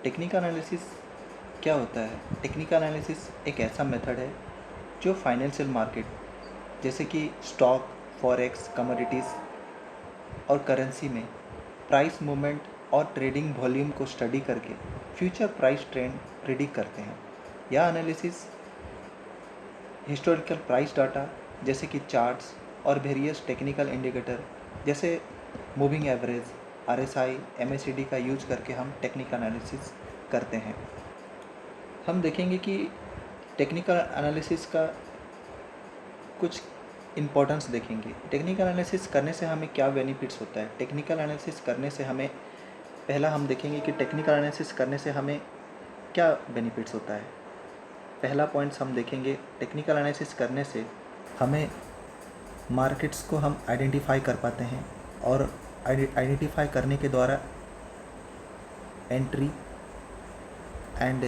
Technical analysis क्या होता है? टेक्निकल एनालिसिस एक ऐसा मेथड है जो फाइनेंशियल मार्केट जैसे कि स्टॉक, फॉरेक्स, कमोडिटीज़ और करेंसी में प्राइस मूवमेंट और ट्रेडिंग वॉल्यूम को स्टडी करके फ्यूचर प्राइस ट्रेंड प्रिडिक्ट करते हैं। यह एनालिसिस हिस्टोरिकल प्राइस डाटा जैसे कि चार्ट्स और वेरियस टेक्निकल इंडिकेटर जैसे मूविंग एवरेज, RSI, MACD का यूज करके हम टेक्निकल एनालिसिस करते हैं। हम देखेंगे कि टेक्निकल एनालिसिस का कुछ इम्पोर्टेंस देखेंगे। टेक्निकल एनालिसिस करने से हमें क्या बेनिफिट्स होता है। टेक्निकल एनालिसिस करने से हमें पहला हम देखेंगे कि टेक्निकल एनालिसिस करने से हमें क्या बेनिफिट्स होता है। पहला पॉइंट्स हम देखेंगे, टेक्निकल एनालिसिस करने से हमें मार्केट्स को हम आइडेंटिफाई कर पाते हैं और आइडेंटिफाई करने के द्वारा एंट्री एंड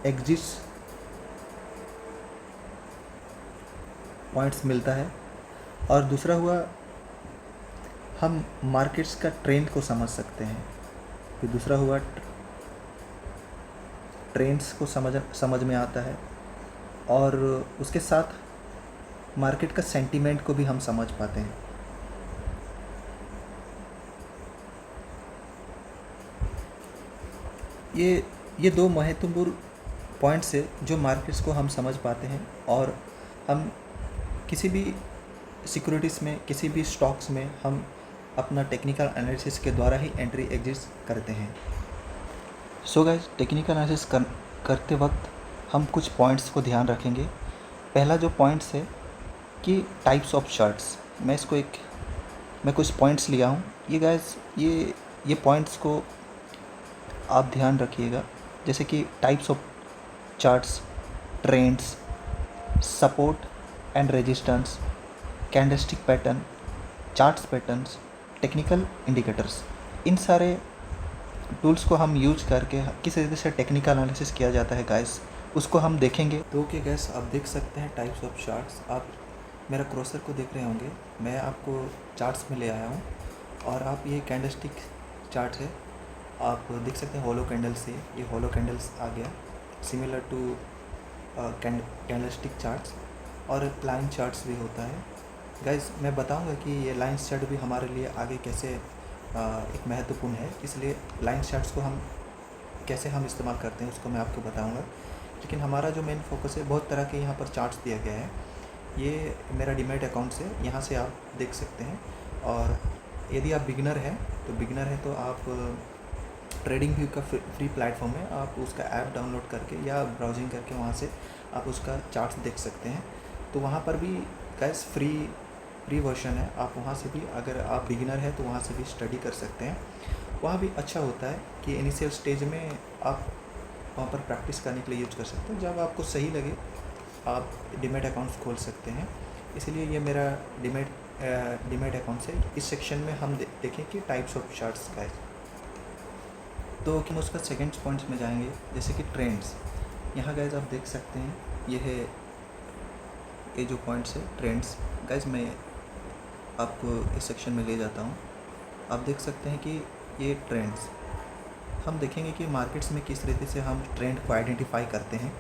एग्जिट्स पॉइंट्स मिलता है। और दूसरा हुआ, हम मार्केट्स का ट्रेंड को समझ सकते हैं। फिर दूसरा हुआ, ट्रेंड्स को समझ में आता है और उसके साथ मार्केट का सेंटीमेंट को भी हम समझ पाते हैं। ये दो महत्वपूर्ण पॉइंट्स है जो मार्केट्स को हम समझ पाते हैं और हम किसी भी सिक्योरिटीज़ में, किसी भी स्टॉक्स में हम अपना टेक्निकल एनालिसिस के द्वारा ही एंट्री एग्जिट्स करते हैं। सो गाइस, टेक्निकल एनालिसिस करते वक्त हम कुछ पॉइंट्स को ध्यान रखेंगे। पहला जो पॉइंट्स है कि टाइप्स ऑफ चार्ट्स। मैं कुछ पॉइंट्स लिया हूँ। ये गाइस, ये पॉइंट्स को आप ध्यान रखिएगा। जैसे कि types of charts, trends, support and resistance, candlestick pattern, charts patterns, technical indicators. इन सारे टूल्स को हम यूज करके किस तरीके से टेक्निकल एनालिसिस किया जाता है गाइस, उसको हम देखेंगे। तो ओके गाइस, आप देख सकते हैं टाइप्स ऑफ चार्ट्स। आप मेरा क्रॉसर को देख रहे होंगे, मैं आपको चार्ट्स में ले आया हूँ और आप ये कैंडलस्टिक चार्ट है, आप देख सकते हैं हॉलो कैंडल से ये हॉलो कैंडल्स आ गया, सिमिलर टू कैंडलस्टिक चार्ट्स। और लाइन चार्ट्स भी होता है गाइस। मैं बताऊंगा कि ये लाइन चार्ट भी हमारे लिए आगे कैसे एक महत्वपूर्ण है, इसलिए लाइन चार्ट्स को हम कैसे इस्तेमाल करते हैं उसको मैं आपको बताऊंगा। लेकिन हमारा जो मेन फोकस है, बहुत तरह के यहाँ पर चार्ट्स दिया गया है। ये मेरा डीमैट अकाउंट से यहाँ से आप देख सकते हैं। और यदि आप बिगिनर हैं तो आप ट्रेडिंग व्यू का फ्री प्लेटफॉर्म है, आप उसका ऐप डाउनलोड करके या ब्राउजिंग करके वहाँ से आप उसका चार्ट्स देख सकते हैं। तो वहाँ पर भी गाइस फ्री वर्जन है, आप वहाँ से भी, अगर आप बिगिनर हैं तो वहाँ से भी स्टडी कर सकते हैं। वहाँ भी अच्छा होता है कि इनिशियल स्टेज में आप वहाँ पर प्रैक्टिस करने के लिए यूज कर सकते हैं। जब आपको सही लगे आप डीमैट अकाउंट्स खोल सकते हैं। इसलिए ये मेरा डीमैट अकाउंट से इस सेक्शन में हम देखें कि टाइप्स ऑफ चार्ट्स का है। तो हम उसका सेकेंड पॉइंट्स में जाएंगे, जैसे कि ट्रेंड्स। यहाँ गाइज आप देख सकते हैं, ये है ये जो पॉइंट्स है ट्रेंड्स। गाइज मैं आपको इस सेक्शन में ले जाता हूँ। आप देख सकते हैं कि ये ट्रेंड्स, हम देखेंगे कि मार्केट्स में किस तरीके से हम ट्रेंड को आइडेंटिफाई करते हैं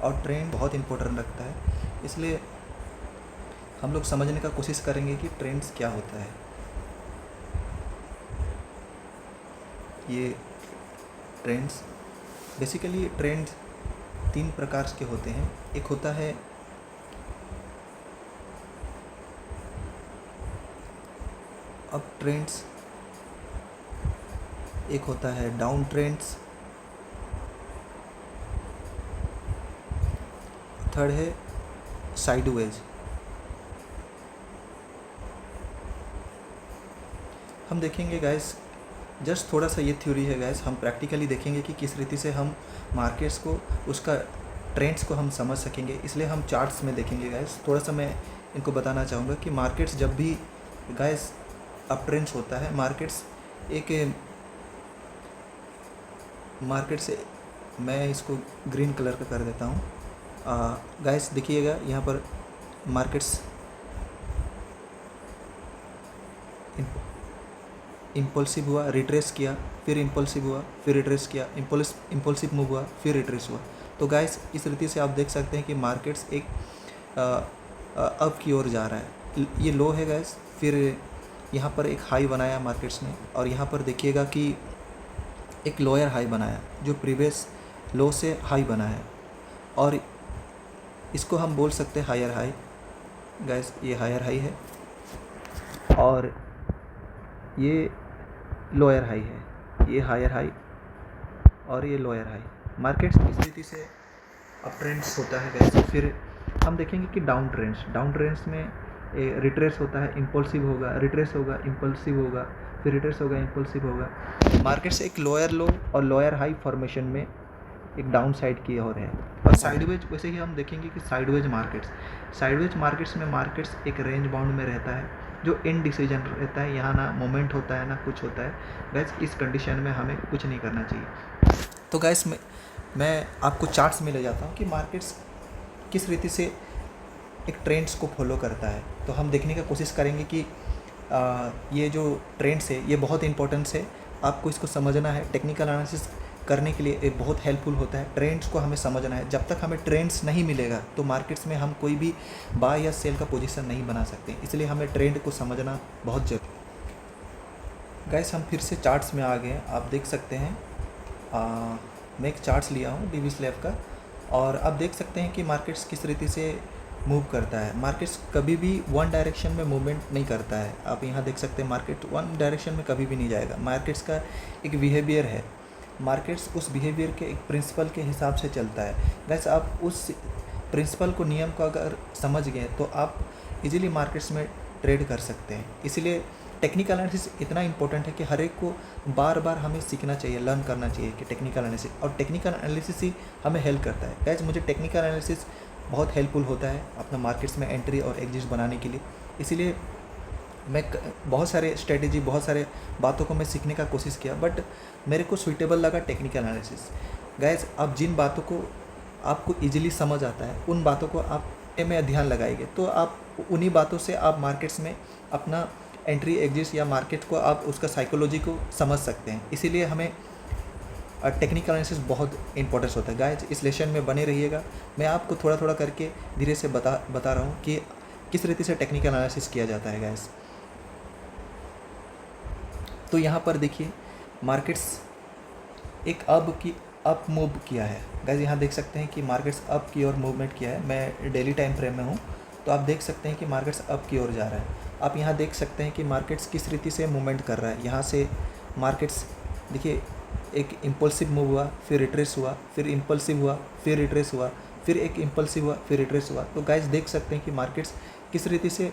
और ट्रेंड बहुत इंपॉर्टेंट रखता है। इसलिए हम लोग समझने का कोशिश करेंगे कि ट्रेंड्स क्या होता है। ये ट्रेंड्स, बेसिकली ट्रेंड्स 3 प्रकार के होते हैं। एक होता है अप ट्रेंड्स, एक होता है डाउन ट्रेंड्स, थर्ड है साइडवेज। हम देखेंगे गाइस, जस्ट थोड़ा सा ये थ्योरी है गाइस, हम प्रैक्टिकली देखेंगे कि किस रीति से हम मार्केट्स को, उसका ट्रेंड्स को हम समझ सकेंगे। इसलिए हम चार्ट्स में देखेंगे गाइस। थोड़ा सा मैं इनको बताना चाहूँगा कि मार्केट्स जब भी गाइस अप ट्रेंड्स होता है, मार्केट से मैं इसको ग्रीन कलर का कर देता हूँ। गाइस देखिएगा, यहाँ पर मार्केट्स इम्पल्सिव हुआ, रिट्रेस किया, फिर इम्पल्सिव हुआ, फिर रिट्रेस किया, इम्पल्सिव मूव हुआ, फिर रिट्रेस हुआ। तो गाइस इस रीति से आप देख सकते हैं कि मार्केट्स एक अप की ओर जा रहा है। ये लो है गाइस, फिर यहाँ पर एक हाई बनाया मार्केट्स ने, और यहाँ पर देखिएगा कि एक लोअर हाई बनाया जो प्रीवियस लो से हाई बना है, और इसको हम बोल सकते हैं हायर हाई। गाइस ये हायर हाई है और ये लोअर हाई है, ये हायर हाई और ये लोअर हाई। मार्केट्स इस रीति से अप ट्रेंड्स होता है गाइस। फिर हम देखेंगे कि डाउन ट्रेंड्स में रिट्रेस होता है, इम्पल्सिव होगा, रिट्रेस होगा, इम्पल्सिव होगा, फिर रिट्रेस होगा, इम्पल्सिव होगा। मार्केट्स एक लोअर लो और लोअर हाई फॉर्मेशन में एक डाउन साइड की ओर है। और साइडवेज वैसे ही हम देखेंगे कि साइडवेज मार्केट्स में मार्केट्स एक रेंज बाउंड में रहता है जो इनडिसीजन रहता है, यहाँ ना मोमेंट होता है ना कुछ होता है। गैस इस कंडीशन में हमें कुछ नहीं करना चाहिए। तो गैस मैं आपको चार्ट्स में ले जाता हूँ कि मार्केट्स किस रीति से एक ट्रेंड्स को फॉलो करता है। तो हम देखने का कोशिश करेंगे कि ये जो ट्रेंड्स है ये बहुत इंपॉर्टेंस है, आपको इसको समझना है। टेक्निकल एनालिसिस करने के लिए ये बहुत हेल्पफुल होता है। ट्रेंड्स को हमें समझना है। जब तक हमें ट्रेंड्स नहीं मिलेगा तो मार्केट्स में हम कोई भी बाय या सेल का पोजीशन नहीं बना सकते, इसलिए हमें ट्रेंड को समझना बहुत जरूरी। गाइस हम फिर से चार्ट्स में आ गए हैं, आप देख सकते हैं। मैं एक चार्ट्स लिया हूँ डीवी स्लैब का, और आप देख सकते हैं कि मार्केट्स किस रीति से मूव करता है। मार्केट्स कभी भी वन डायरेक्शन में मूवमेंट नहीं करता है। आप यहाँ देख सकते हैं मार्केट वन डायरेक्शन में कभी भी नहीं जाएगा। मार्केट्स का एक बिहेवियर है, मार्केट्स उस बिहेवियर के एक प्रिंसिपल के हिसाब से चलता है। वैसे आप उस प्रिंसिपल को, नियम को अगर समझ गए तो आप इजीली मार्केट्स में ट्रेड कर सकते हैं। इसीलिए टेक्निकल एनालिसिस इतना इंपॉर्टेंट है कि हर एक को बार बार हमें सीखना चाहिए, लर्न करना चाहिए कि टेक्निकल एनालिसिस, और टेक्निकल एनालिसिस ही हमें हेल्प करता है। गाइस मुझे टेक्निकल एनालिसिस बहुत हेल्पफुल होता है अपना मार्केट्स में एंट्री और एग्जिट बनाने के लिए। इसीलिए मैं बहुत सारे स्ट्रेटेजी, बहुत सारे बातों को मैं सीखने का कोशिश किया, बट मेरे को सूटेबल लगा टेक्निकल एनालिसिस। गाइस आप जिन बातों को आपको इजीली समझ आता है उन बातों को आप में ध्यान लगाएंगे तो आप उन्हीं बातों से आप मार्केट्स में अपना एंट्री एग्जिट या मार्केट को आप उसका साइकोलॉजी को समझ सकते हैं। इसीलिए हमें टेक्निकल एनालिसिस बहुत इंपॉर्टेंस होता है। गाइस इस लेसन में बने रहिएगा, मैं आपको थोड़ा थोड़ा करके धीरे से बता रहा हूँ कि किस रीति से टेक्निकल एनालिसिस किया जाता है। गाइस तो यहाँ पर देखिए मार्केट्स एक अप मूव किया है। गाइस यहाँ देख सकते हैं कि मार्केट्स अप की ओर मूवमेंट किया है। मैं डेली टाइम फ्रेम में हूँ तो आप देख सकते हैं कि मार्केट्स अप की ओर जा रहा है। आप यहाँ देख सकते हैं कि मार्केट्स किस रीति से मूवमेंट कर रहा है। यहाँ से मार्केट्स देखिए एक इम्पल्सिव मूव हुआ, फिर रिट्रेस हुआ, फिर इम्पल्सिव हुआ, फिर रिट्रेस हुआ, फिर एक इम्पल्सिव हुआ, फिर रिट्रेस हुआ। तो गाइस देख सकते हैं कि मार्केट्स किस रीति से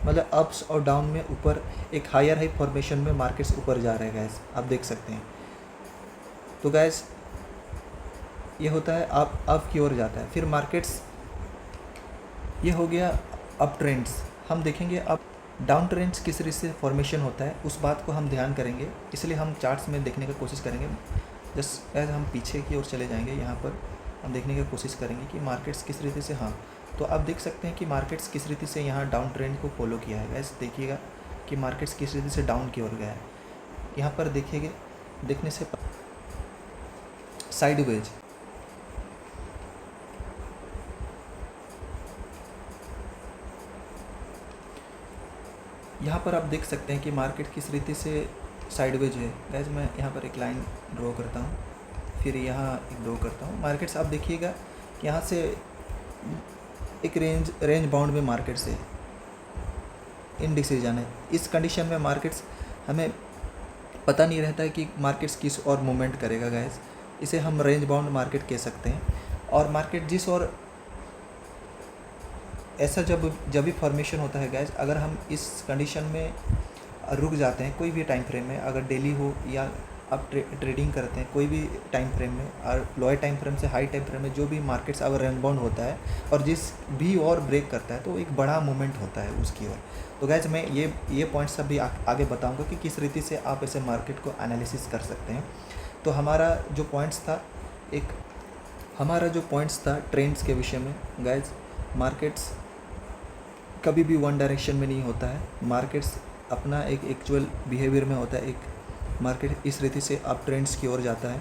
मतलब अप्स और डाउन में ऊपर एक हायर हाई फॉर्मेशन में मार्केट्स ऊपर जा रहे हैं। गाइस आप देख सकते हैं। तो गाइस ये होता है अप की ओर जाता है। फिर मार्केट्स ये हो गया अप ट्रेंड्स। हम देखेंगे अब डाउन ट्रेंड्स किस रीति से फॉर्मेशन होता है, उस बात को हम ध्यान करेंगे। इसलिए हम चार्ट्स में देखने की कोशिश करेंगे। जस्ट एज हम पीछे की ओर चले जाएंगे, यहाँ पर हम देखने की कोशिश करेंगे कि मार्केट्स किस रीति से, हाँ तो आप देख सकते हैं कि मार्केट्स किस रीति से यहाँ डाउन ट्रेंड को फॉलो किया है। गैस देखिएगा कि मार्केट्स किस रीति से डाउन की ओर गया है। यहाँ पर देखिएगा, देखने से साइडवेज, यहाँ पर आप देख सकते हैं कि मार्केट किस रीति से साइडवेज है। गैस मैं यहाँ पर एक लाइन ड्रॉ करता हूँ, फिर यहाँ एक ड्रॉ करता हूँ। मार्केट्स आप देखिएगा कि यहाँ से एक रेंज बाउंड में मार्केट से इनडिसीजन है। इस कंडीशन में मार्केट्स हमें पता नहीं रहता है कि मार्केट्स किस और मूवमेंट करेगा। गैस इसे हम रेंज बाउंड मार्केट कह सकते हैं। और मार्केट जिस और ऐसा जब भी फॉर्मेशन होता है गैस, अगर हम इस कंडीशन में रुक जाते हैं कोई भी टाइम फ्रेम में, अगर डेली हो या आप ट्रेडिंग करते हैं कोई भी टाइम फ्रेम में, और लोअर टाइम फ्रेम से हाई टाइम फ्रेम में जो भी मार्केट्स अगर रेंज बाउंड होता है और जिस भी और ब्रेक करता है तो एक बड़ा मूवमेंट होता है उसकी ओर। तो गैस मैं ये पॉइंट्स अभी आगे बताऊंगा कि किस रीति से आप ऐसे मार्केट को एनालिसिस कर सकते हैं। तो हमारा जो पॉइंट्स था ट्रेंड्स के विषय में। गैस मार्केट्स कभी भी वन डायरेक्शन में नहीं होता है। मार्केट्स अपना एक एक्चुअल बिहेवियर में होता है। एक मार्केट इस रीति से अप ट्रेंड्स की ओर जाता है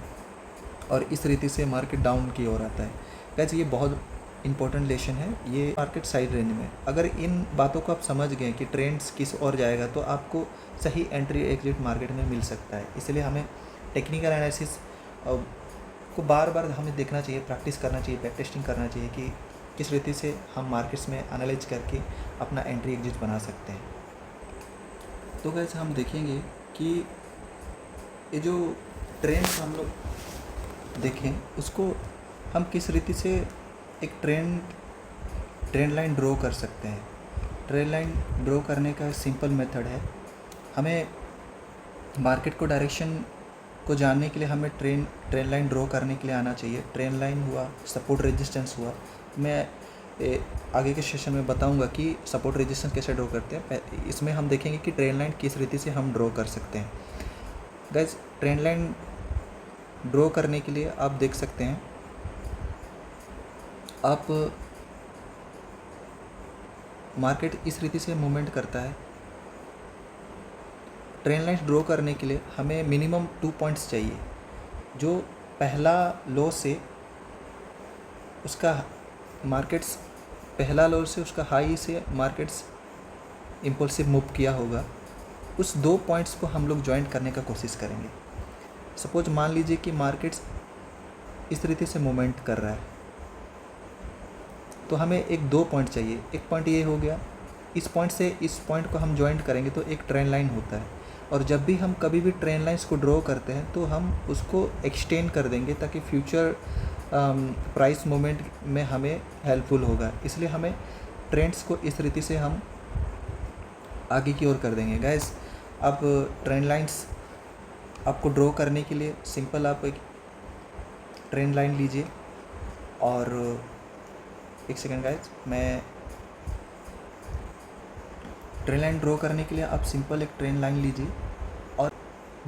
और इस रीति से मार्केट डाउन की ओर आता है। गाइस ये बहुत इंपॉर्टेंट लेसन है ये मार्केट साइड रेंज में। अगर इन बातों को आप समझ गए कि ट्रेंड्स किस ओर जाएगा तो आपको सही एंट्री एग्जिट मार्केट में मिल सकता है। इसलिए हमें टेक्निकल एनालिसिस को बार बार हमें देखना चाहिए, प्रैक्टिस करना चाहिए, बैक टेस्टिंग करना चाहिए कि किस रीति से हम मार्केट्स में एनालाइज करके अपना एंट्री एग्जिट बना सकते हैं। तो गाइस हम देखेंगे कि ये जो ट्रेंड्स हम लोग देखें उसको हम किस रीति से एक ट्रेंड लाइन ड्रॉ कर सकते हैं। ट्रेंड लाइन ड्रॉ करने का सिंपल मेथड है। हमें मार्केट को डायरेक्शन को जानने के लिए हमें ट्रेंड लाइन ड्रॉ करने के लिए आना चाहिए। ट्रेंड लाइन हुआ, सपोर्ट रेजिस्टेंस हुआ। मैं आगे के सेशन में बताऊंगा कि सपोर्ट रेजिस्टेंस कैसे ड्रॉ करते हैं। इसमें हम देखेंगे कि ट्रेंड लाइन किस रीति से हम ड्रॉ कर सकते हैं। गाइस ट्रेंड लाइन ड्रॉ करने के लिए आप देख सकते हैं, आप मार्केट इस रीति से मूवमेंट करता है। ट्रेंड लाइन ड्रॉ करने के लिए हमें मिनिमम 2 पॉइंट्स चाहिए। जो पहला लो से उसका मार्केट्स पहला लो से उसका हाई से मार्केट्स इम्पल्सिव मूव किया होगा, उस 2 पॉइंट्स को हम लोग ज्वाइंट करने का कोशिश करेंगे। सपोज मान लीजिए कि मार्केट्स इस रीति से मूवमेंट कर रहा है तो हमें एक 2 पॉइंट चाहिए। एक पॉइंट ये हो गया, इस पॉइंट से इस पॉइंट को हम ज्वाइंट करेंगे तो एक ट्रेंड लाइन होता है। और जब भी हम कभी भी ट्रेंड लाइंस को ड्रॉ करते हैं तो हम उसको एक्सटेंड कर देंगे ताकि फ्यूचर प्राइस मूवमेंट में हमें हेल्पफुल होगा। इसलिए हमें ट्रेंड्स को इस रीति से हम आगे की ओर कर देंगे। गाइस अब ट्रेंड लाइंस आपको ड्रॉ करने के लिए सिंपल आप एक ट्रेंड लाइन लीजिए और एक सेकेंड गाइस, मैं ट्रेंड लाइन ड्रॉ करने के लिए आप सिंपल एक ट्रेंड लाइन लीजिए और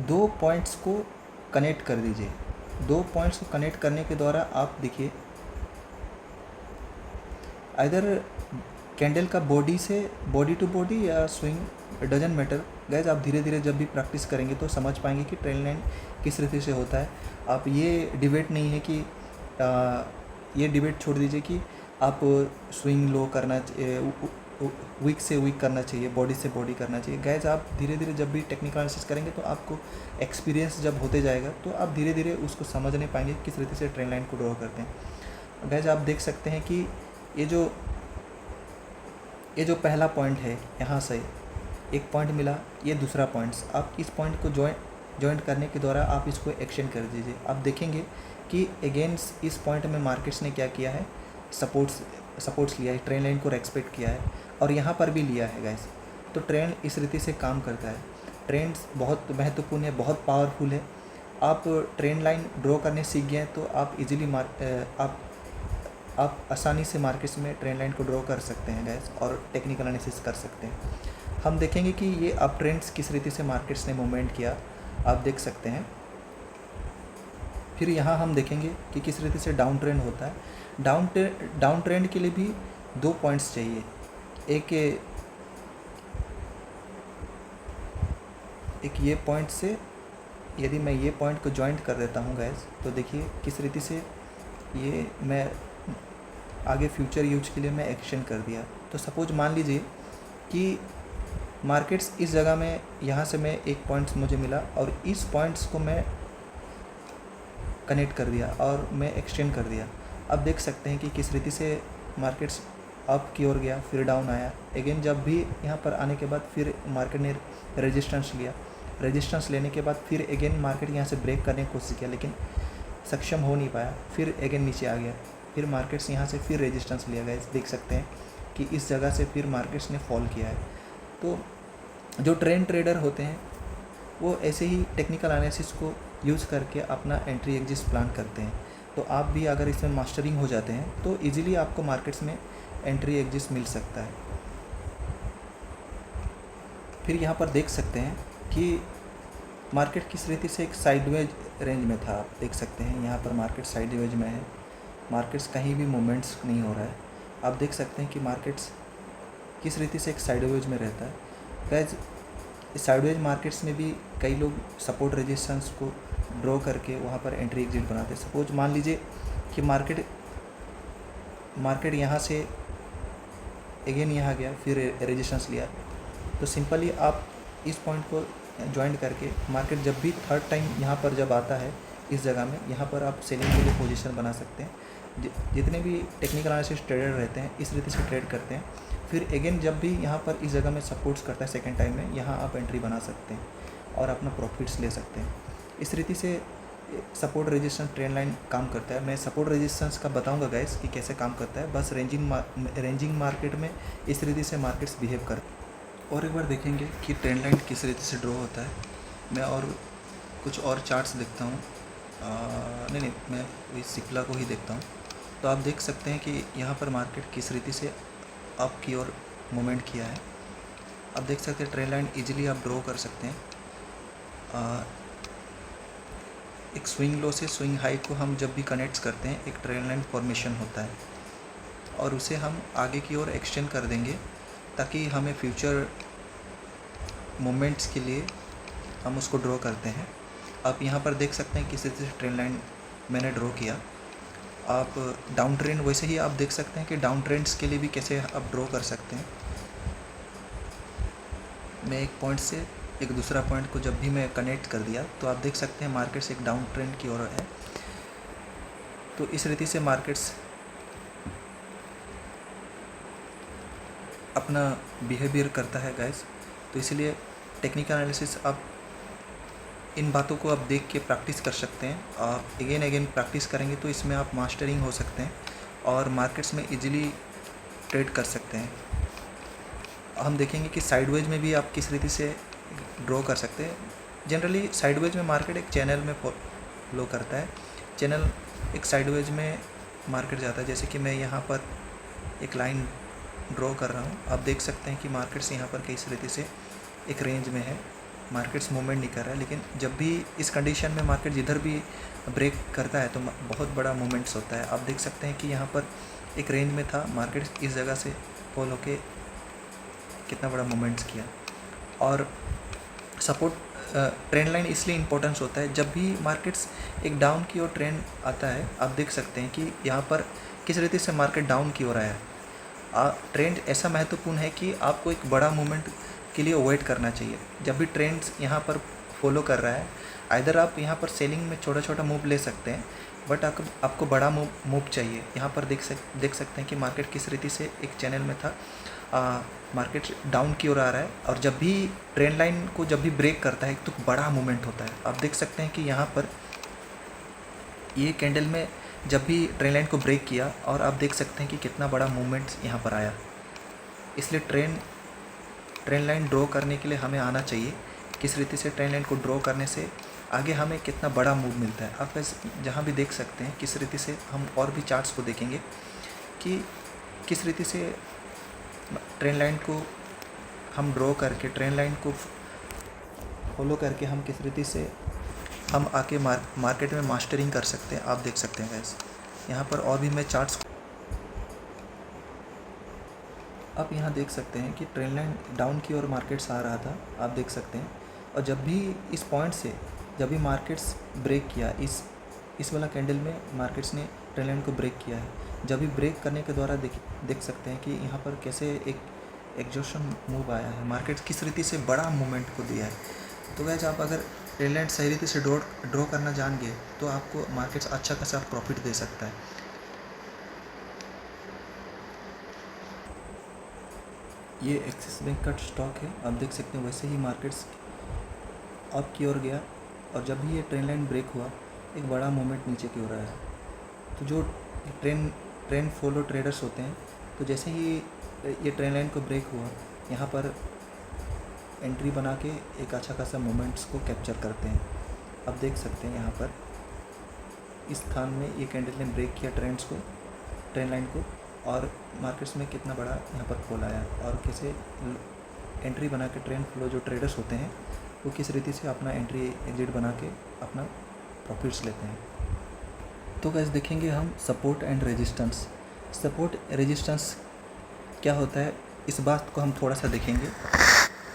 2 पॉइंट्स को कनेक्ट कर दीजिए। 2 पॉइंट्स को कनेक्ट करने के द्वारा आप देखिए इधर कैंडल का बॉडी से बॉडी टू बॉडी या स्विंग, डजंट मैटर। गाइस आप धीरे धीरे जब भी प्रैक्टिस करेंगे तो समझ पाएंगे कि ट्रेंड लाइन किस रीति से होता है। आप ये डिबेट नहीं है कि ये डिबेट छोड़ दीजिए कि आप स्विंग लो करना, वीक से वीक करना चाहिए, बॉडी से बॉडी करना चाहिए। गाइस आप धीरे धीरे जब भी टेक्निकल एनालिसिस करेंगे तो आपको एक्सपीरियंस जब होते जाएगा तो आप धीरे धीरे उसको समझने पाएंगे किस रीति से ट्रेंड लाइन को ड्रॉ करते हैं। गाइस आप देख सकते हैं कि ये जो पहला पॉइंट है, यहाँ से एक पॉइंट मिला, ये दूसरा पॉइंट्स, आप इस पॉइंट को जॉइंट करने के द्वारा आप इसको एक्सटेंड कर दीजिए। आप देखेंगे कि अगेंस्ट इस पॉइंट में मार्केट्स ने क्या किया है, सपोर्ट्स लिया है, ट्रेंड लाइन को रेस्पेक्ट किया है और यहाँ पर भी लिया है। गाइस तो ट्रेंड इस रीति से काम करता है। ट्रेंड्स बहुत महत्वपूर्ण है, बहुत पावरफुल है। आप ट्रेंड लाइन ड्रॉ करने सीख गए तो आप इजीली आप आसानी से मार्केट्स में ट्रेंड लाइन को ड्रॉ कर सकते हैं गाइस और टेक्निकल एनालिसिस कर सकते हैं। हम देखेंगे कि ये अप ट्रेंड्स किस रीति से मार्केट्स ने मूवमेंट किया, आप देख सकते हैं। फिर यहाँ हम देखेंगे कि किस रीति से डाउन ट्रेंड होता है। डाउन ट्रेंड के लिए भी 2 पॉइंट्स चाहिए। एक ये पॉइंट से यदि मैं ये पॉइंट को जॉइंट कर देता हूँ गाइस तो देखिए किस रीति से ये मैं आगे फ्यूचर यूज के लिए मैं एक्शन कर दिया। तो सपोज मान लीजिए कि मार्केट्स इस जगह में, यहाँ से मैं एक पॉइंट्स मुझे मिला और इस पॉइंट्स को मैं कनेक्ट कर दिया और मैं एक्सटेंड कर दिया। अब देख सकते हैं कि किस रीति से मार्केट्स अप की ओर गया, फिर डाउन आया। अगेन जब भी यहाँ पर आने के बाद फिर मार्केट ने रेजिस्टेंस लिया, रेजिस्टेंस लेने के बाद फिर अगेन मार्केट यहाँ से ब्रेक करने की कोशिश किया लेकिन सक्षम हो नहीं पाया, फिर अगेन नीचे आ गया। फिर मार्केट्स यहाँ से फिर रेजिस्टेंस लिया गया। देख सकते हैं कि इस जगह से फिर मार्केट्स ने फॉल किया है। तो जो ट्रेडर होते हैं वो ऐसे ही टेक्निकल एनालिसिस को यूज़ करके अपना एंट्री एग्जिट प्लान करते हैं। तो आप भी अगर इसमें मास्टरिंग हो जाते हैं तो इजीली आपको मार्केट्स में एंट्री एग्जिट मिल सकता है। फिर यहाँ पर देख सकते हैं कि मार्केट किस रीति से एक साइडवेज रेंज में था। आप देख सकते हैं यहाँ पर मार्केट साइडवेज में है, मार्केट्स कहीं भी मूवमेंट्स नहीं हो रहा है। आप देख सकते हैं कि मार्केट्स किस रीति से एक साइडवेज में रहता है। गाइस साइडवेज मार्केट्स में भी कई लोग सपोर्ट रेजिस्टेंस को ड्रॉ करके वहाँ पर एंट्री एग्जिट बनाते हैं। सपोज मान लीजिए कि मार्केट यहाँ से अगेन यहाँ गया, फिर रेजिस्टेंस लिया, तो सिंपली आप इस पॉइंट को ज्वाइन करके मार्केट जब भी थर्ड टाइम यहाँ पर जब आता है इस जगह में, यहाँ पर आप सेलिंग के लिए पोजीशन बना सकते हैं। जितने भी टेक्निकल एनालिसिस ट्रेडर रहते हैं इस रीति से ट्रेड करते हैं। फिर अगेन जब भी यहाँ पर इस जगह में सपोर्ट्स करता है सेकेंड टाइम में, यहाँ आप एंट्री बना सकते हैं और अपना प्रॉफिट्स ले सकते हैं। इस रीति से सपोर्ट रेजिस्टेंस ट्रेंड लाइन काम करता है। मैं सपोर्ट रेजिस्टेंस का बताऊंगा गाइस कि कैसे काम करता है। बस रेंजिंग मार्केट में इस रीति से मार्केट्स बिहेव करते हैं। और एक बार देखेंगे कि ट्रेंड लाइन किस रीति से ड्रॉ होता है। मैं और कुछ और चार्ट्स देखता हूँ, नहीं मैं वही सिप्ला को ही देखता हूँ। तो आप देख सकते हैं कि यहाँ पर मार्केट किस रीति से अप की ओर मूवमेंट किया है। आप देख सकते हैं ट्रेंड लाइन ईजिली आप ड्रॉ कर सकते हैं। एक स्विंग लो से स्विंग हाई को हम जब भी कनेक्ट करते हैं एक ट्रेंड लाइन फॉर्मेशन होता है और उसे हम आगे की ओर एक्सटेंड कर देंगे ताकि हमें फ्यूचर मोमेंट्स के लिए हम उसको ड्रॉ करते हैं। आप यहाँ पर देख सकते हैं किस तरह से ट्रेंड लाइन मैंने ड्रॉ किया। आप डाउन ट्रेंड वैसे ही आप देख सकते हैं कि डाउन ट्रेंड्स के लिए भी कैसे आप ड्रॉ कर सकते हैं। मैं एक पॉइंट से एक दूसरा पॉइंट को जब भी मैं कनेक्ट कर दिया तो आप देख सकते हैं मार्केट्स एक डाउन ट्रेंड की ओर है। तो इस रीति से मार्केट्स अपना बिहेवियर करता है गाइस। तो इसलिए टेक्निकल एनालिसिस आप इन बातों को आप देख के प्रैक्टिस कर सकते हैं। आप अगेन प्रैक्टिस करेंगे तो इसमें आप मास्टरिंग हो सकते हैं और मार्केट्स में इजीली ट्रेड कर सकते हैं। हम देखेंगे कि साइडवेज में भी आप किस रीति से ड्रॉ कर सकते हैं। जनरली साइडवेज में मार्केट एक चैनल में फॉलो करता है। चैनल एक साइडवेज में मार्केट जाता है। जैसे कि मैं यहाँ पर एक लाइन ड्रॉ कर रहा हूँ। आप देख सकते हैं कि मार्केट्स यहाँ पर किस रीति से एक रेंज में है, मार्केट्स मूवमेंट नहीं कर रहा है। लेकिन जब भी इस कंडीशन में मार्केट जिधर भी ब्रेक करता है तो बहुत बड़ा मूवमेंट्स होता है। आप देख सकते हैं कि यहाँ पर एक रेंज में था, मार्केट इस जगह से फॉल होके कितना बड़ा मूवमेंट्स किया। और सपोर्ट ट्रेंड लाइन इसलिए इम्पोर्टेंस होता है जब भी मार्केट्स एक डाउन की ओर ट्रेंड आता है। आप देख सकते हैं कि यहाँ पर किस रीति से मार्केट डाउन की ओर आया है। ट्रेंड ऐसा महत्वपूर्ण है कि आपको एक बड़ा मूवमेंट के लिए वेट करना चाहिए। जब भी ट्रेंड्स यहाँ पर फॉलो कर रहा है, आइदर आप यहाँ पर सेलिंग में छोटा छोटा मूव ले सकते हैं, बट आपको बड़ा मूव चाहिए। यहाँ पर देख सकते हैं कि मार्केट किस रीति से एक चैनल में था, मार्केट डाउन की ओर आ रहा है और जब भी ट्रेंड लाइन को जब भी ब्रेक करता है तो बड़ा मूवमेंट होता है। आप देख सकते हैं कि यहाँ पर ये कैंडल में जब भी ट्रेंड लाइन को ब्रेक किया और आप देख सकते हैं कि कितना बड़ा मूवमेंट यहाँ पर आया। इसलिए ट्रेंड लाइन ड्रॉ करने के लिए हमें आना चाहिए किस रीति से ट्रेंड लाइन को ड्रॉ करने से आगे हमें कितना बड़ा मूव मिलता है। आप जहाँ भी देख सकते हैं किस रीति से हम और भी चार्ट्स को देखेंगे कि किस रीति से ट्रेंड लाइन को हम ड्रॉ करके ट्रेंड लाइन को फॉलो करके हम किस रीति से हम आके मार्केट में मास्टरिंग कर सकते हैं। आप देख सकते हैं गाइस, यहाँ पर और भी मैं चार्ट्स आप यहाँ देख सकते हैं कि ट्रेंड लाइन डाउन की ओर मार्केट्स आ रहा था, आप देख सकते हैं। और जब भी इस पॉइंट से जब भी मार्केट्स ब्रेक किया, इस वाला कैंडल में मार्केट्स ने ट्रेंड लाइन को ब्रेक किया है। जब भी ब्रेक करने के द्वारा देख सकते हैं कि यहाँ पर कैसे एक एग्जॉशन मूव आया है, मार्केट किस रीति से बड़ा मूवमेंट को दिया है। तो गाइस आप अगर ट्रेंड लाइन सही रीति से ड्रॉ करना जान गए तो आपको मार्केट्स अच्छा खासा प्रॉफिट दे सकता है। ये एक्सिस बैंक का स्टॉक है, आप देख सकते हैं। वैसे ही मार्केट्स अप की ओर गया और जब भी ये ट्रेंड लाइन ब्रेक हुआ एक बड़ा मूवमेंट नीचे की ओर आया। तो जो ट्रेंड फॉलो ट्रेडर्स होते हैं, तो जैसे ही ये ट्रेंड लाइन को ब्रेक हुआ यहाँ पर एंट्री बना के एक अच्छा खासा मोमेंट्स को कैप्चर करते हैं। आप देख सकते हैं यहाँ पर इस स्थान में ये कैंडल ने ब्रेक किया ट्रेंड लाइन को और मार्केट्स में कितना बड़ा यहाँ पर फॉल आया और कैसे एंट्री बना के ट्रेंड फ्लो जो ट्रेडर्स होते हैं वो किस रीति से अपना एंट्री एग्जिट बना के अपना प्रॉफिट्स लेते हैं। तो गाइस देखेंगे हम support and resistance. Support resistance क्या होता है इस बात को हम थोड़ा सा देखेंगे।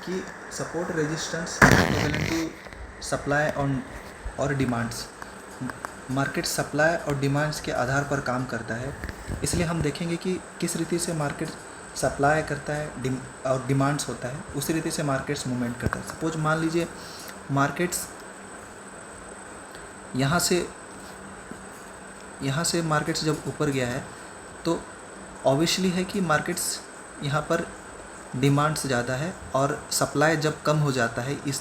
कि support resistance equivalent to supply और डिमांड्स। मार्केट सप्लाई और डिमांड्स के आधार पर काम करता है, इसलिए हम देखेंगे कि किस रीति से मार्केट सप्लाई करता है और डिमांड्स होता है, उसी रीति से मार्केट्स मूवमेंट करता है। सपोज मान लीजिए मार्केट्स यहाँ से मार्केट्स जब ऊपर गया है तो ऑब्वियसली है कि मार्केट्स यहाँ पर डिमांड्स ज़्यादा है और सप्लाई जब कम हो जाता है इस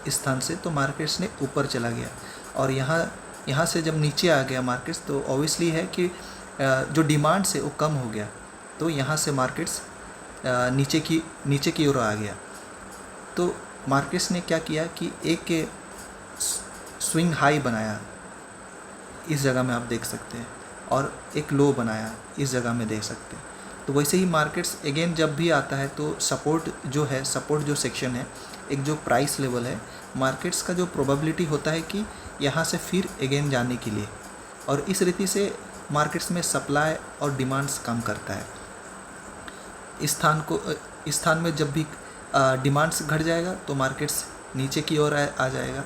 स्थान से तो मार्केट्स ने ऊपर चला गया, और यहाँ से जब नीचे आ गया मार्केट्स तो ऑब्वियसली है कि जो डिमांड्स है वो कम हो गया, तो यहाँ से मार्केट्स नीचे की ओर आ गया। तो मार्केट्स ने क्या किया कि एक स्विंग हाई बनाया, इस जगह में आप देख सकते हैं, और एक लो बनाया, इस जगह में देख सकते हैं। तो वैसे ही मार्केट्स अगेन जब भी आता है तो सपोर्ट जो सेक्शन है, एक जो प्राइस लेवल है, मार्केट्स का जो प्रोबेबिलिटी होता है कि यहाँ से फिर अगेन जाने के लिए, और इस रीति से मार्केट्स में सप्लाई और डिमांड्स काम करता है। इस स्थान में जब भी डिमांड्स घट जाएगा तो मार्केट्स नीचे की ओर आ जाएगा।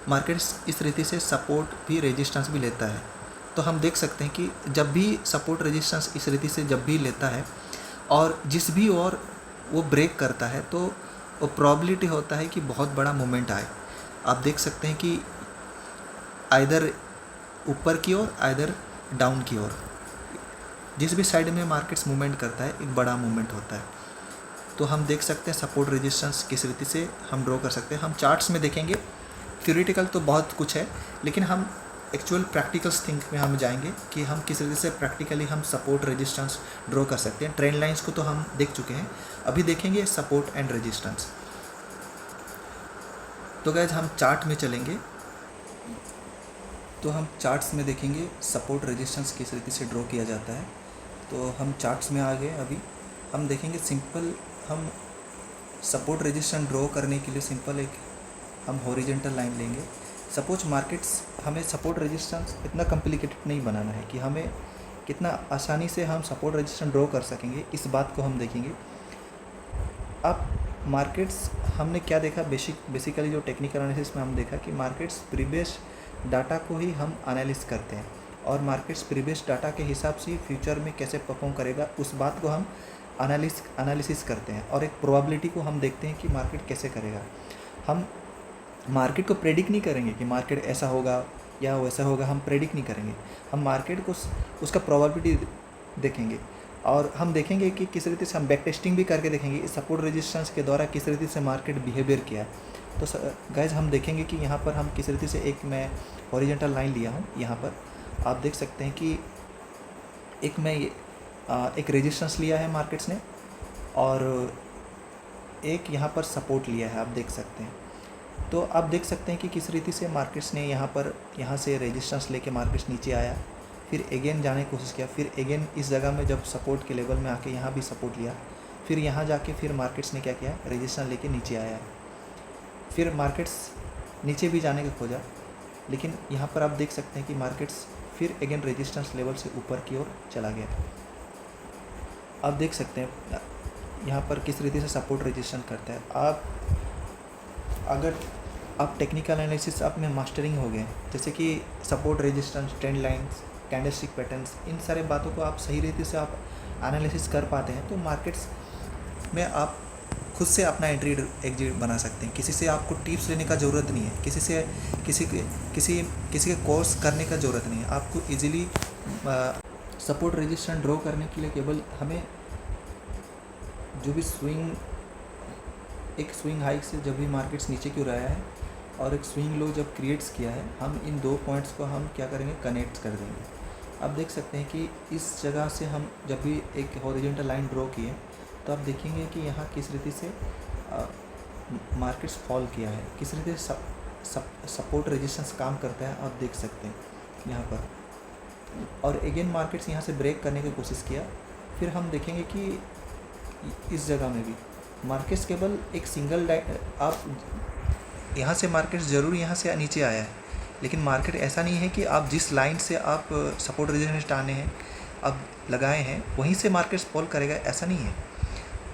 मार्केट्स इस रीति से सपोर्ट भी रेजिस्टेंस भी लेता है। तो हम देख सकते हैं कि जब भी सपोर्ट रेजिस्टेंस इस रीति से जब भी लेता है और जिस भी ओर वो ब्रेक करता है तो वो प्रोबेबिलिटी होता है कि बहुत बड़ा मूवमेंट आए। आप देख सकते हैं कि आइदर ऊपर की ओर आइदर डाउन की ओर, जिस भी साइड में मार्केट्स मूवमेंट करता है एक बड़ा मूवमेंट होता है। तो हम देख सकते हैं सपोर्ट रेजिस्टेंस किस रीति से हम ड्रॉ कर सकते हैं। हम चार्ट्स में देखेंगे, थ्योरेटिकल तो बहुत कुछ है, लेकिन हम एक्चुअल प्रैक्टिकल्स थिंक में हम जाएंगे कि हम किस रीति से प्रैक्टिकली हम सपोर्ट रेजिस्टेंस ड्रॉ कर सकते हैं। ट्रेंड लाइंस को तो हम देख चुके हैं, अभी देखेंगे सपोर्ट एंड रेजिस्टेंस। तो गाइस हम चार्ट में चलेंगे, तो हम चार्ट्स में देखेंगे सपोर्ट रेजिस्टेंस किस रीति से ड्रॉ किया जाता है। तो हम चार्ट्स में आ गए। अभी हम देखेंगे सिंपल, हम सपोर्ट रेजिस्टेंस ड्रॉ करने के लिए सिंपल एक हम हॉरिजॉन्टल लाइन लेंगे। सपोज मार्केट्स, हमें सपोर्ट रेजिस्टेंस इतना कॉम्प्लिकेटेड नहीं बनाना है कि हमें कितना आसानी से हम सपोर्ट रेजिस्टेंस ड्रॉ कर सकेंगे, इस बात को हम देखेंगे। अब मार्केट्स हमने क्या देखा, बेसिकली जो टेक्निकल एनालिसिस में हम देखा कि मार्केट्स प्रीवियस डाटा को ही हम एनालिस करते हैं, और मार्केट्स प्रीवियस डाटा के हिसाब से फ्यूचर में कैसे परफॉर्म करेगा उस बात को हम एनालिसिस करते हैं, और एक प्रोबेबिलिटी को हम देखते हैं कि मार्केट कैसे करेगा। हम मार्केट को प्रेडिक्ट नहीं करेंगे कि मार्केट ऐसा होगा या वैसा होगा, हम प्रेडिक्ट नहीं करेंगे। हम मार्केट को उसका प्रोबेबिलिटी देखेंगे, और हम देखेंगे कि किस रीति से हम बैक टेस्टिंग भी करके देखेंगे इस सपोर्ट रेजिस्टेंस के द्वारा किस रीति से मार्केट बिहेवियर किया है। तो गाइज हम देखेंगे कि यहाँ पर हम किस रीति से, एक मैं हॉरिजॉन्टल लाइन लिया हूँ, यहाँ पर आप देख सकते हैं कि एक रेजिस्टेंस लिया है मार्केट्स ने, और एक यहाँ पर सपोर्ट लिया है, आप देख सकते हैं। तो आप देख सकते हैं कि किस रीति से मार्केट्स ने यहाँ से रेजिस्टेंस लेके मार्केट्स नीचे आया, फिर अगेन जाने की कोशिश किया, फिर अगेन इस जगह में जब सपोर्ट के लेवल में आके यहाँ भी सपोर्ट लिया, फिर यहाँ जाके फिर मार्केट्स ने क्या किया, रेजिस्टेंस लेके नीचे आया है। फिर मार्केट्स नीचे भी जाने का खोजा, लेकिन यहाँ पर आप देख सकते हैं कि मार्केट्स फिर अगेन रेजिस्टेंस लेवल से ऊपर की ओर चला गया। आप देख सकते हैं यहाँ पर किस रीति से सपोर्ट रेजिस्टेंस करता है। अगर आप टेक्निकल एनालिसिस आप में मास्टरिंग हो गए, जैसे कि support resistance, trend lines, candlestick patterns, इन सारे बातों को आप सही रीति से आप एनालिसिस कर पाते हैं, तो मार्केट्स में आप खुद से अपना एंट्री एग्जिट बना सकते हैं। किसी से आपको टिप्स लेने का ज़रूरत नहीं है, किसी के कोर्स करने का ज़रूरत नहीं है। आपको इजीली सपोर्ट रेजिस्टेंस ड्रॉ करने के लिए केवल हमें जो भी एक स्विंग हाइक से जब भी मार्केट्स नीचे की ओर आया है और एक स्विंग लो जब क्रिएट्स किया है, हम इन दो पॉइंट्स को हम क्या करेंगे, कनेक्ट कर देंगे। आप देख सकते हैं कि इस जगह से हम जब भी एक हॉरिजॉन्टल लाइन ड्रॉ किए तो आप देखेंगे कि यहाँ किस रीति से मार्केट्स फॉल किया है, किस रीति से सपोर्ट रेजिस्टेंस काम करता है, आप देख सकते हैं यहाँ पर। और अगेन मार्केट्स यहाँ से ब्रेक करने की कोशिश किया, फिर हम देखेंगे कि इस जगह में भी मार्केट्स केवल एक सिंगल आप यहाँ से मार्केट्स ज़रूर यहाँ से नीचे आया है, लेकिन मार्केट ऐसा नहीं है कि आप जिस लाइन से आप सपोर्ट रेजिस्टेंस टाने हैं, अब लगाए हैं, वहीं से मार्केट्स फॉल करेगा, ऐसा नहीं है।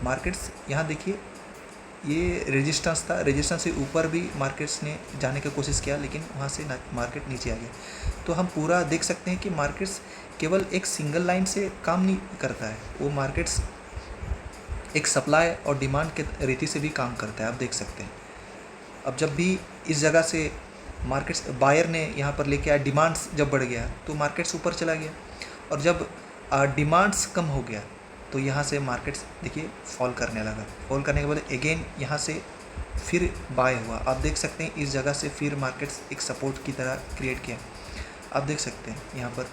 मार्केट्स यहाँ देखिए, ये रेजिस्टेंस था, रेजिस्टेंस से ऊपर भी मार्केट्स ने जाने की कोशिश किया, लेकिन वहाँ से मार्केट नीचे आ गया। तो हम पूरा देख सकते हैं कि मार्केट्स केवल एक सिंगल लाइन से काम नहीं करता है, वो मार्केट्स एक सप्लाई और डिमांड के रीति से भी काम करता है, आप देख सकते हैं। अब जब भी इस जगह से मार्केट्स बायर ने यहाँ पर लेके आया, डिमांड्स जब बढ़ गया तो मार्केट्स ऊपर चला गया, और जब डिमांड्स कम हो गया तो यहाँ से मार्केट्स देखिए फॉल करने लगा। फॉल करने के बाद अगेन यहाँ से फिर बाय हुआ। आप देख सकते हैं इस जगह से फिर मार्केट्स एक सपोर्ट की तरह क्रिएट किया। आप देख सकते हैं यहाँ पर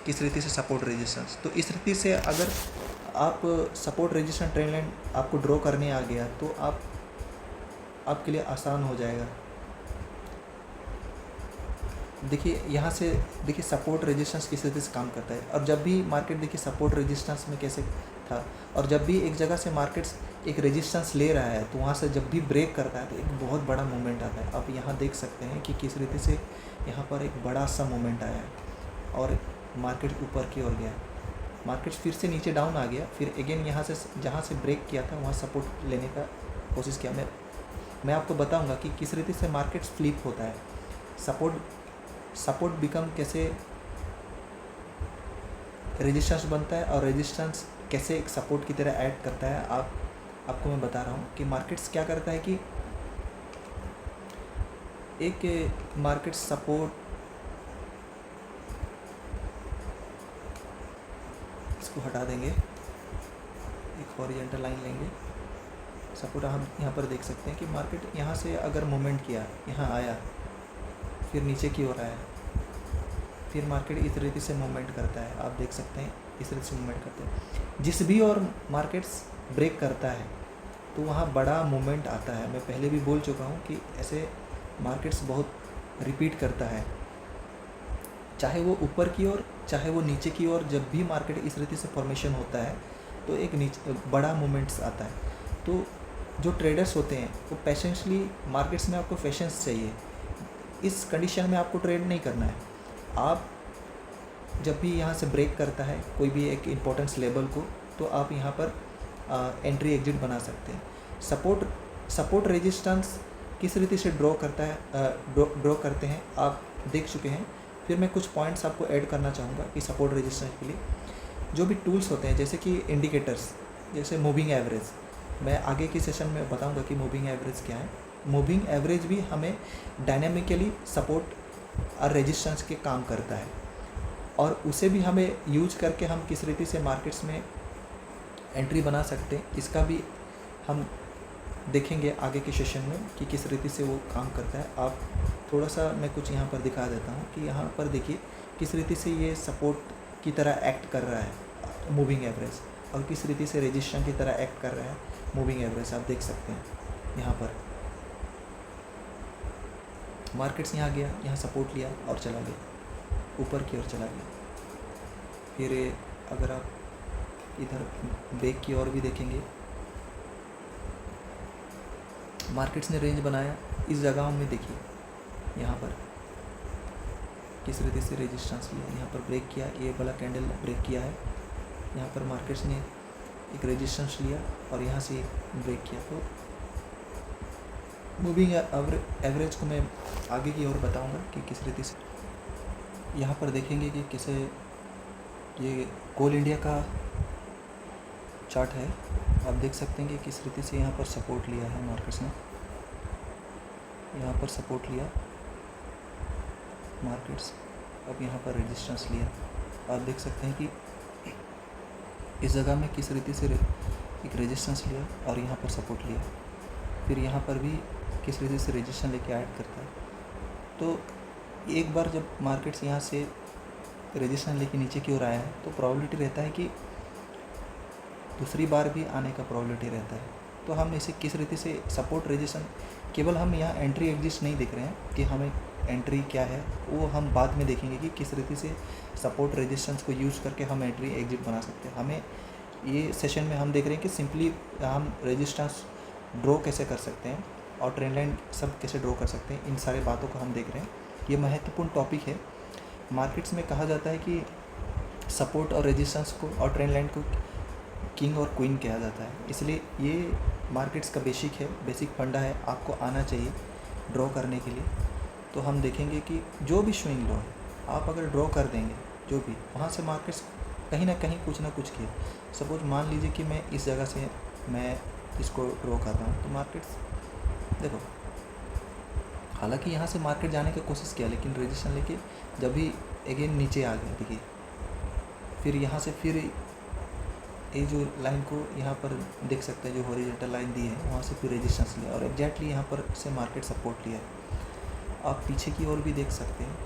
किस रीति से सपोर्ट रेजिस्टेंस। तो इस रीति से अगर आप सपोर्ट रेजिस्टेंस ट्रेंड लाइन आपको ड्रॉ करने आ गया तो आपके लिए आसान हो जाएगा। देखिए यहाँ से देखिए सपोर्ट रेजिस्टेंस किस तरीके से काम करता है। और जब भी मार्केट देखिए सपोर्ट रेजिस्टेंस में कैसे था, और जब भी एक जगह से मार्केट्स एक रेजिस्टेंस ले रहा है तो वहाँ से जब भी ब्रेक करता है तो एक बहुत बड़ा मूवमेंट आता है। आप यहाँ देख सकते हैं कि किस रीति से यहाँ पर एक बड़ा सा मूवमेंट आया है और मार्केट ऊपर की ओर गया। मार्केट फिर से नीचे डाउन आ गया, फिर अगेन यहाँ से जहाँ से ब्रेक किया था वहाँ सपोर्ट लेने का कोशिश किया। मैं आपको बताऊँगा कि किस रीति से मार्केट फ्लिप होता है। सपोर्ट बिकम कैसे रेजिस्टेंस बनता है और रेजिस्टेंस कैसे एक सपोर्ट की तरह ऐड करता है। आपको मैं बता रहा हूँ कि मार्केट्स क्या करता है कि एक मार्केट सपोर्ट, इसको हटा देंगे, एक हॉरिजॉन्टल लाइन लेंगे। सपोर्ट हम यहाँ पर देख सकते हैं कि मार्केट यहाँ से अगर मूवमेंट किया, यहाँ आया, फिर नीचे की ओर आया, फिर मार्केट इस तरीके से मूवमेंट करता है। आप देख सकते हैं इस तरीके से मूवमेंट करते हैं। जिस भी और मार्केट्स ब्रेक करता है तो वहाँ बड़ा मूवमेंट आता है। मैं पहले भी बोल चुका हूँ कि ऐसे मार्केट्स बहुत रिपीट करता है, चाहे वो ऊपर की ओर चाहे वो नीचे की ओर। जब भी मार्केट इस रीति से फॉर्मेशन होता है तो एक नीचे बड़ा मूवमेंट्स आता है। तो जो ट्रेडर्स होते हैं वो पेशेंसली, मार्केट्स में आपको पेशेंस चाहिए। इस कंडीशन में आपको ट्रेड नहीं करना है। आप जब भी यहाँ से ब्रेक करता है कोई भी एक इम्पोर्टेंस लेवल को, तो आप यहाँ पर एंट्री एग्जिट बना सकते हैं। सपोर्ट रेजिस्टेंस किस रीति से ड्रॉ करते हैं आप देख चुके हैं। फिर मैं कुछ पॉइंट्स आपको ऐड करना चाहूँगा कि सपोर्ट रेजिस्टेंस के लिए जो भी टूल्स होते हैं, जैसे कि इंडिकेटर्स, जैसे मूविंग एवरेज। मैं आगे की सेशन में बताऊँगा कि मूविंग एवरेज क्या है। मूविंग एवरेज भी हमें डायनामिकली सपोर्ट और रेजिस्टेंस के काम करता है, और उसे भी हमें यूज करके हम किस रीति से मार्केट्स में एंट्री बना सकते हैं, इसका भी हम देखेंगे आगे के सेशन में कि किस रीति से वो काम करता है। आप थोड़ा सा मैं कुछ यहाँ पर दिखा देता हूँ कि यहाँ पर देखिए किस रीति से ये सपोर्ट की तरह एक्ट कर रहा है मूविंग एवरेज, और किस रीति से रेजिस्टेंस की तरह एक्ट कर रहा है मूविंग एवरेज। आप देख सकते हैं यहाँ पर मार्केट्स यहाँ गया, यहाँ सपोर्ट लिया और चला गया, ऊपर की ओर चला गया। फिर अगर आप इधर बैक की ओर भी देखेंगे, मार्केट्स ने रेंज बनाया इस जगहों में। देखिए यहाँ पर किस रीति से रेजिस्टेंस लिया, यहाँ पर ब्रेक किया, ये वाला कैंडल ब्रेक किया है। यहाँ पर मार्केट्स ने एक रेजिस्टेंस लिया और यहाँ से ब्रेक किया। तो मूविंग एवरेज को मैं आगे की ओर बताऊंगा कि किस रीति से। यहाँ पर देखेंगे कि कैसे ये कोल इंडिया का चार्ट है। आप देख सकते हैं कि किस रीति से यहाँ पर सपोर्ट लिया है मार्केट्स ने, यहाँ पर सपोर्ट लिया मार्केट्स, अब यहाँ पर रेजिस्टेंस लिया। आप देख सकते हैं कि इस जगह में किस रीति से एक रेजिस्टेंस लिया और यहाँ पर सपोर्ट लिया, फिर यहाँ पर भी किस रीति से रेजिस्टेंस लेके ऐड करता है। तो एक बार जब मार्केट्स यहाँ से रेजिस्टेंस लेके नीचे की ओर आया है तो प्रोबेबिलिटी रहता है कि दूसरी बार भी आने का प्रोबेबिलिटी रहता है। तो हम इसे किस रीति से सपोर्ट रेजिस्टेंस, केवल हम यहाँ एंट्री एग्जिट नहीं देख रहे हैं कि हमें एंट्री क्या है, वो हम बाद में देखेंगे कि किस रीति से सपोर्ट रेजिस्टेंस को यूज़ करके हम एंट्री एग्जिट बना सकते हैं। हमें ये सेशन में हम देख रहे हैं कि सिंपली हम रेजिस्टेंस ड्रॉ कैसे कर सकते हैं और ट्रेंड लाइन सब कैसे ड्रॉ कर सकते हैं, इन सारे बातों को हम देख रहे हैं। ये महत्वपूर्ण टॉपिक है। मार्केट्स में कहा जाता है कि सपोर्ट और रेजिस्टेंस को और ट्रेंड लाइन को किंग और क्वीन कहा जाता है, इसलिए ये मार्केट्स का बेसिक फंडा है, आपको आना चाहिए ड्रॉ करने के लिए। तो हम देखेंगे कि जो भी स्विंग लो है, आप अगर ड्रॉ कर देंगे जो भी, वहाँ से मार्केट्स कहीं ना कहीं कुछ ना कुछ किए। सपोज मान लीजिए कि मैं इस जगह से मैं इसको ड्रॉ कर रहा हूँ, तो मार्केट्स देखो, हालांकि यहाँ से मार्केट जाने की कोशिश किया, लेकिन रेजिस्टेंस लेके जब भी अगेन नीचे आ गया, देखिए फिर यहाँ से फिर ये जो लाइन को यहाँ पर देख सकते हैं, जो हॉरिजॉन्टल लाइन दी है, वहाँ से फिर रेजिस्टेंस लिया और एग्जैक्टली यहाँ पर से मार्केट सपोर्ट लिया है। आप पीछे की ओर भी देख सकते हैं।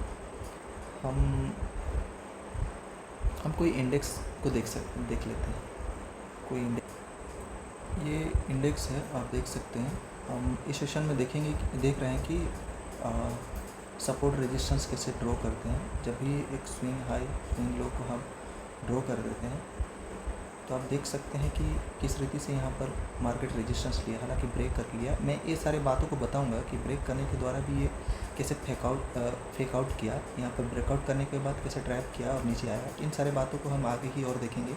हम कोई इंडेक्स को देख लेते हैं। कोई इंडेक्स, ये इंडेक्स है, आप देख सकते हैं। हम इस सेशन में देख रहे हैं कि सपोर्ट रेजिस्टेंस कैसे ड्रॉ करते हैं। जब भी एक स्विंग हाई स्विंग लो को हम ड्रॉ कर देते हैं, तो आप देख सकते हैं कि किस रीति से यहाँ पर मार्केट रेजिस्टेंस लिया, हालांकि ब्रेक करके लिया। मैं ये सारे बातों को बताऊंगा कि ब्रेक करने के द्वारा भी ये कैसे फेक आउट किया, यहाँ पर ब्रेकआउट करने के बाद कैसे ट्रैप किया और नीचे आया। इन सारे बातों को हम आगे की ओर देखेंगे।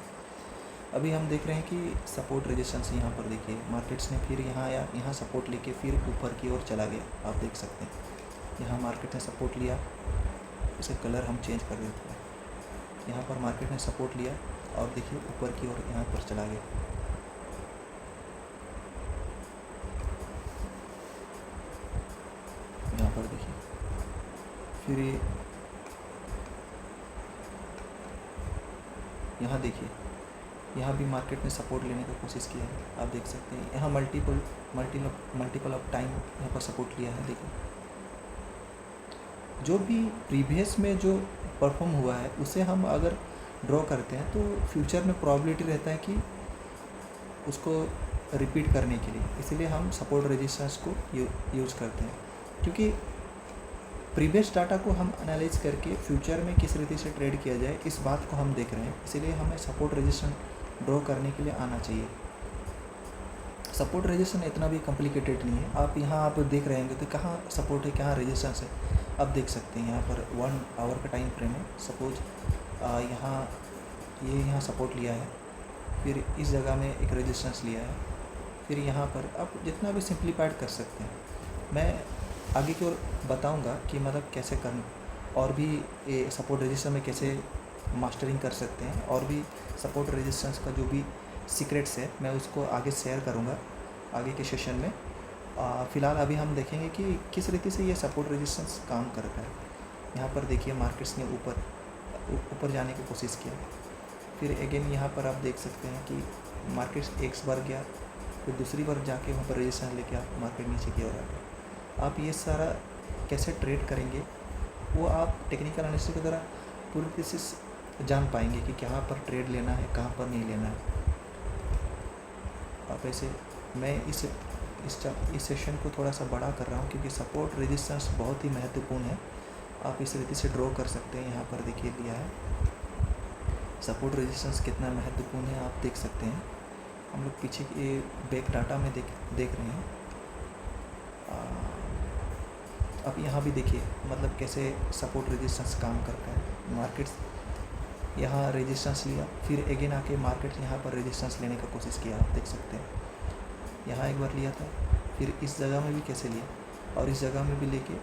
अभी हम देख रहे हैं कि सपोर्ट रेजिस्टेंस यहाँ पर देखिए, मार्केट्स ने फिर यहाँ आया, यहाँ सपोर्ट लेके फिर ऊपर की ओर चला गया। आप देख सकते हैं यहाँ मार्केट ने सपोर्ट लिया, इसे कलर हम चेंज कर देते हैं। यहाँ पर मार्केट ने सपोर्ट लिया और देखिए ऊपर की ओर यहाँ पर चला गया। यहाँ पर देखिए फिर यहाँ देखिए, यहाँ भी मार्केट ने सपोर्ट लेने की कोशिश की है। आप देख सकते हैं यहाँ मल्टीपल ऑफ टाइम यहाँ पर सपोर्ट लिया है। देखिए जो भी प्रीवियस में जो परफॉर्म हुआ है उसे हम अगर ड्रॉ करते हैं, तो फ्यूचर में प्रोबेबिलिटी रहता है कि उसको रिपीट करने के लिए, इसलिए हम सपोर्ट रेजिस्टेंस को यूज़ करते हैं। क्योंकि प्रीवियस डाटा को हम एनालाइज करके फ्यूचर में किस रीति से ट्रेड किया जाए, इस बात को हम देख रहे हैं। इसीलिए हमें सपोर्ट रेजिस्टेंस ड्रॉ करने के लिए आना चाहिए। सपोर्ट रेजिस्टेंस इतना भी कॉम्प्लिकेटेड नहीं है। आप देख रहे हैं तो कहाँ सपोर्ट है, कहाँ रेजिस्टेंस है, आप देख सकते हैं। यहाँ पर 1 आवर का टाइम फ्रेम है। सपोज यहाँ सपोर्ट लिया है, फिर इस जगह में एक रेजिस्टेंस लिया है, फिर यहाँ पर आप जितना भी सिंप्लीफाइड कर सकते हैं। मैं आगे की ओर बताऊँगा कि मतलब कैसे करना, और भी ये सपोर्ट रेजिस्टेंस में कैसे मास्टरिंग कर सकते हैं, और भी सपोर्ट रेजिस्टेंस का जो भी सीक्रेट्स है मैं उसको आगे शेयर करूँगा आगे के सेशन में। फ़िलहाल अभी हम देखेंगे कि किस रीति से ये सपोर्ट रेजिस्टेंस काम करता है। यहाँ पर देखिए मार्केट्स ने ऊपर जाने की कोशिश किया, फिर अगेन यहाँ पर आप देख सकते हैं कि मार्केट्स एक बार गया, फिर दूसरी बार जाके वहाँ पर रेजिस्टेंस लेके आप मार्केट नीचे की ओर आ गया। आप ये सारा कैसे ट्रेड करेंगे वो आप टेक्निकल एनालिसिस के द्वारा पूरी तरह से जान पाएंगे कि कहाँ पर ट्रेड लेना है, कहाँ पर नहीं लेना है। आप ऐसे, मैं इस सेशन को थोड़ा सा बड़ा कर रहा हूँ क्योंकि सपोर्ट रेजिस्टेंस बहुत ही महत्वपूर्ण है। आप इस रीति से ड्रॉ कर सकते हैं। यहाँ पर देखिए दिया है सपोर्ट रेजिस्टेंस कितना महत्वपूर्ण है, आप देख सकते हैं। हम लोग पीछे के बैक डाटा में देख रहे हैं। अब यहाँ भी देखिए मतलब कैसे सपोर्ट रेजिस्टेंस काम करता है। मार्केट्स यहाँ रेजिस्टेंस लिया, फिर अगेन आके मार्केट यहाँ पर रेजिस्टेंस लेने का कोशिश किया। आप देख सकते हैं यहाँ एक बार लिया था, फिर इस जगह में भी कैसे लिया और इस जगह में भी लेके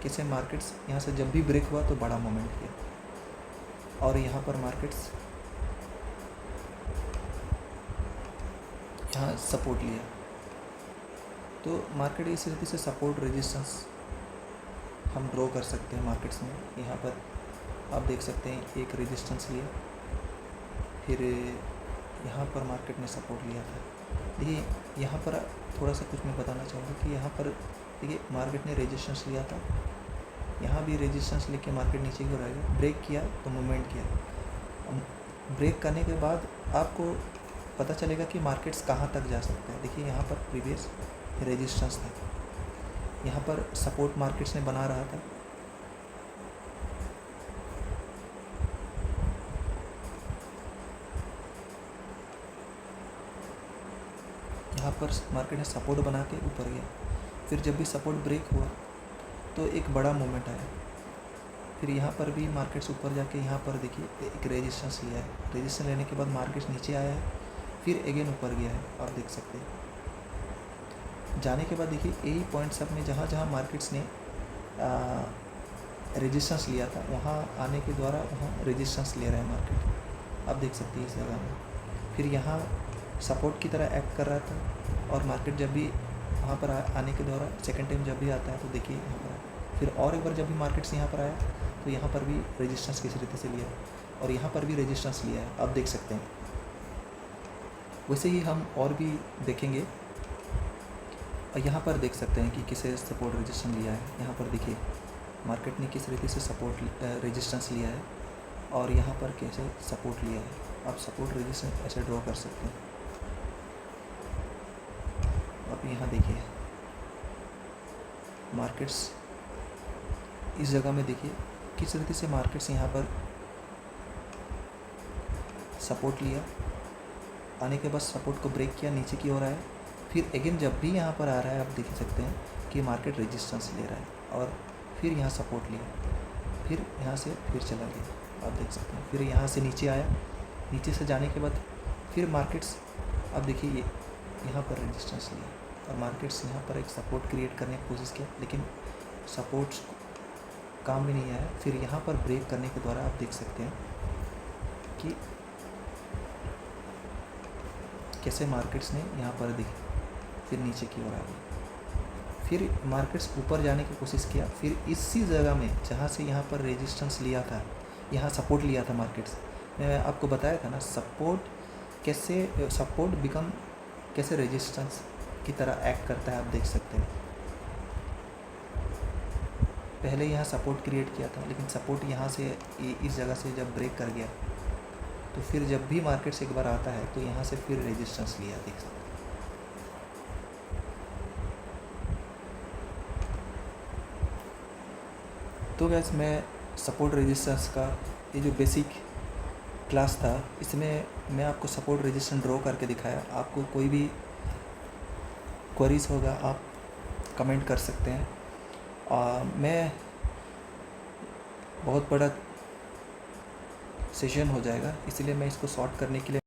कैसे मार्केट्स यहाँ से जब भी ब्रेक हुआ तो बड़ा मोमेंट किया, और यहाँ पर मार्केट्स यहाँ सपोर्ट लिया। तो मार्केट इस रीति से सपोर्ट रेजिस्टेंस हम ड्रॉ कर सकते हैं मार्केट्स में। यहाँ पर आप देख सकते हैं एक रेजिस्टेंस लिया, फिर यहाँ पर मार्केट ने सपोर्ट लिया था। देखिए यहाँ पर थोड़ा सा कुछ मैं बताना चाहूँगा कि यहाँ पर देखिए मार्केट ने रेजिस्टेंस लिया था, यहाँ भी रेजिस्टेंस लेके मार्केट नीचे की ओर आएगा, ब्रेक किया तो मूवमेंट किया। ब्रेक करने के बाद आपको पता चलेगा कि मार्केट्स कहाँ तक जा सकता है। देखिए यहाँ पर प्रीवियस रेजिस्टेंस था, यहाँ पर सपोर्ट मार्केट्स ने बना रहा था, यहाँ पर मार्केट ने सपोर्ट बना के ऊपर गया। फिर जब भी सपोर्ट ब्रेक हुआ तो एक बड़ा मूवमेंट आया, फिर यहाँ पर भी मार्केट्स ऊपर जाके यहाँ पर देखिए एक रेजिस्टेंस लिया है। रेजिस्टेंस लेने के बाद मार्केट्स नीचे आया है, फिर अगेन ऊपर गया है। आप देख सकते हैं जाने के बाद देखिए यही पॉइंट सब में जहाँ जहाँ मार्केट्स ने रेजिस्टेंस लिया था, वहाँ आने के द्वारा वहाँ रेजिस्टेंस ले रहा है मार्केट, आप देख सकते हैं इस जगह में। फिर यहाँ सपोर्ट की तरह एक्ट कर रहा था, और मार्केट जब भी वहाँ पर आने के द्वारा सेकेंड टाइम जब भी आता है तो देखिए यहाँ पर फिर और एक बार जब भी मार्केट्स यहाँ पर आया तो यहाँ पर भी रेजिस्टेंस किस रीति से लिया, और यहाँ पर भी रेजिस्टेंस लिया है, आप देख सकते हैं। वैसे ही हम और भी देखेंगे, और यहाँ पर देख सकते हैं कि किसे सपोर्ट रेजिस्टेंस लिया है। यहाँ पर देखिए मार्केट ने किस रीति से सपोर्ट रेजिस्टेंस लिया है, और यहाँ पर कैसे सपोर्ट लिया है। आप सपोर्ट रेजिस्टेंस ऐसे ड्रॉ कर सकते हैं। आप यहाँ देखिए मार्केट्स इस जगह में देखिए किस रीति से मार्केट्स यहाँ पर सपोर्ट लिया, आने के बाद सपोर्ट को ब्रेक किया, नीचे की ओर आया, फिर अगेन जब भी यहाँ पर आ रहा है आप देख सकते हैं कि मार्केट रेजिस्टेंस ले रहा है, और फिर यहाँ सपोर्ट लिया, फिर यहाँ से फिर चला गया, आप देख सकते हैं। फिर यहाँ से नीचे आया, नीचे से जाने के बाद फिर मार्केट्स अब देखिए ये यहाँ पर रेजिस्टेंस लिया, और मार्केट्स यहाँ पर एक सपोर्ट क्रिएट करने की कोशिश किया, लेकिन सपोर्ट्स काम में नहीं आया। फिर यहाँ पर ब्रेक करने के द्वारा आप देख सकते हैं कि कैसे मार्केट्स ने यहाँ पर दिखे, फिर नीचे की ओर आ गई, फिर मार्केट्स ऊपर जाने की कोशिश किया, फिर इसी जगह में जहाँ से यहाँ पर रेजिस्टेंस लिया था, यहाँ सपोर्ट लिया था मार्केट्स। मैं आपको बताया था ना सपोर्ट बिकम कैसे रेजिस्टेंस की तरह एक्ट करता है, आप देख सकते हैं। पहले यहाँ सपोर्ट क्रिएट किया था, लेकिन सपोर्ट यहाँ से इस जगह से जब ब्रेक कर गया तो फिर जब भी मार्केट से एक बार आता है तो यहाँ से फिर रेजिस्टेंस लिया, देख सकते हैं। तो गैस मैं सपोर्ट रेजिस्टेंस का ये जो बेसिक क्लास था, इसमें मैं आपको सपोर्ट रेजिस्टेंस ड्रॉ करके दिखाया। आपको कोई भी क्वेरीज होगा आप कमेंट कर सकते हैं। मैं बहुत बड़ा सेशन हो जाएगा, इसलिए मैं इसको शॉर्ट करने के लिए